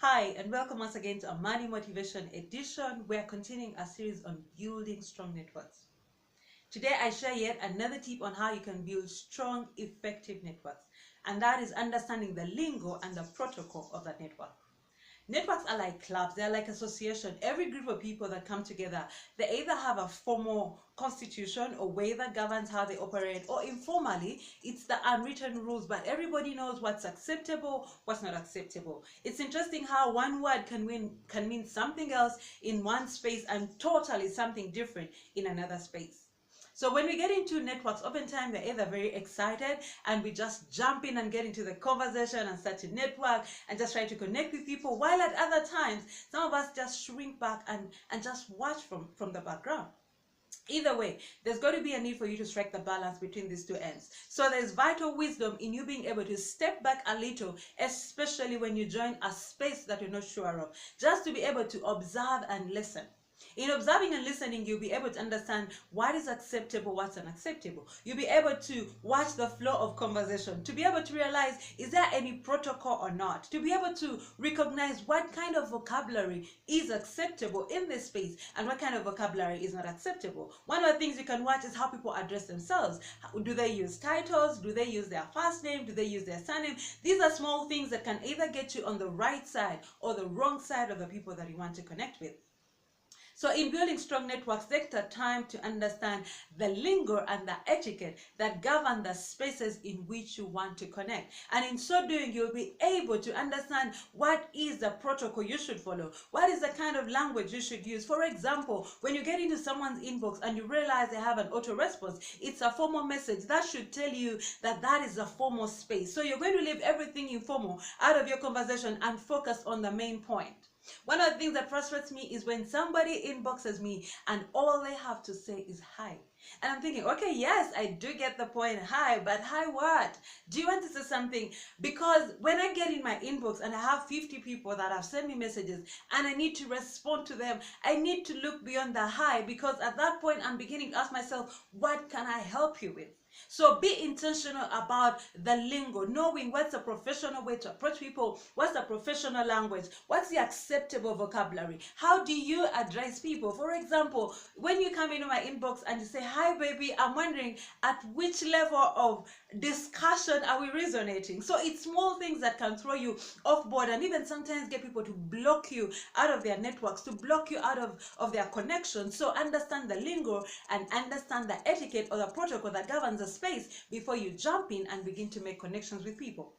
Hi, and welcome once again to a Money Motivation edition. We're continuing our series on building strong networks. Today, I share yet another tip on how you can build strong, effective networks, and that is understanding the lingo and the protocol of that network. Networks are like clubs, they're like association. Every group of people that come together, they either have a formal constitution or way that governs how they operate, or informally, it's the unwritten rules, but everybody knows what's acceptable, what's not acceptable. It's interesting how one word can mean something else in one space and totally something different in another space. So when we get into networks, oftentimes we're either very excited and we just jump in and get into the conversation and start to network and just try to connect with people, while at other times, some of us just shrink back and just watch from the background. Either way, there's going to be a need for you to strike the balance between these two ends. So there's vital wisdom in you being able to step back a little, especially when you join a space that you're not sure of, just to be able to observe and listen. In observing and listening, you'll be able to understand what is acceptable, what's unacceptable. You'll be able to watch the flow of conversation, to be able to realize, is there any protocol or not? To be able to recognize what kind of vocabulary is acceptable in this space and what kind of vocabulary is not acceptable. One of the things you can watch is how people address themselves. Do they use titles? Do they use their first name? Do they use their surname? These are small things that can either get you on the right side or the wrong side of the people that you want to connect with. So in building strong networks, take the time to understand the lingo and the etiquette that govern the spaces in which you want to connect. And in so doing, you'll be able to understand what is the protocol you should follow. What is the kind of language you should use? For example, when you get into someone's inbox and you realize they have an auto response, it's a formal message. That should tell you that that is a formal space. So you're going to leave everything informal out of your conversation and focus on the main point. One of the things that frustrates me is when somebody inboxes me and all they have to say is hi. And I'm thinking, okay, yes, I do get the point, hi, but hi what? Do you want to say something? Because when I get in my inbox and I have 50 people that have sent me messages and I need to respond to them, I need to look beyond the hi, because at that point I'm beginning to ask myself, what can I help you with? So be intentional about the lingo, knowing what's a professional way to approach people, what's the professional language, what's the acceptable vocabulary, how do you address people. For example, when you come into my inbox and you say, hi baby, I'm wondering at which level of discussion are we resonating? So it's small things that can throw you off board and even sometimes get people to block you out of their networks, to block you out of their connections. So understand the lingo and understand the etiquette or the protocol that governs the space before you jump in and begin to make connections with people.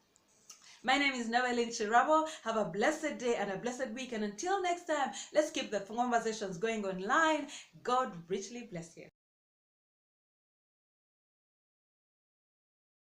My name is Noelin Chirabo. Have a blessed day and a blessed week. And until next time, let's keep the conversations going online. God richly bless you.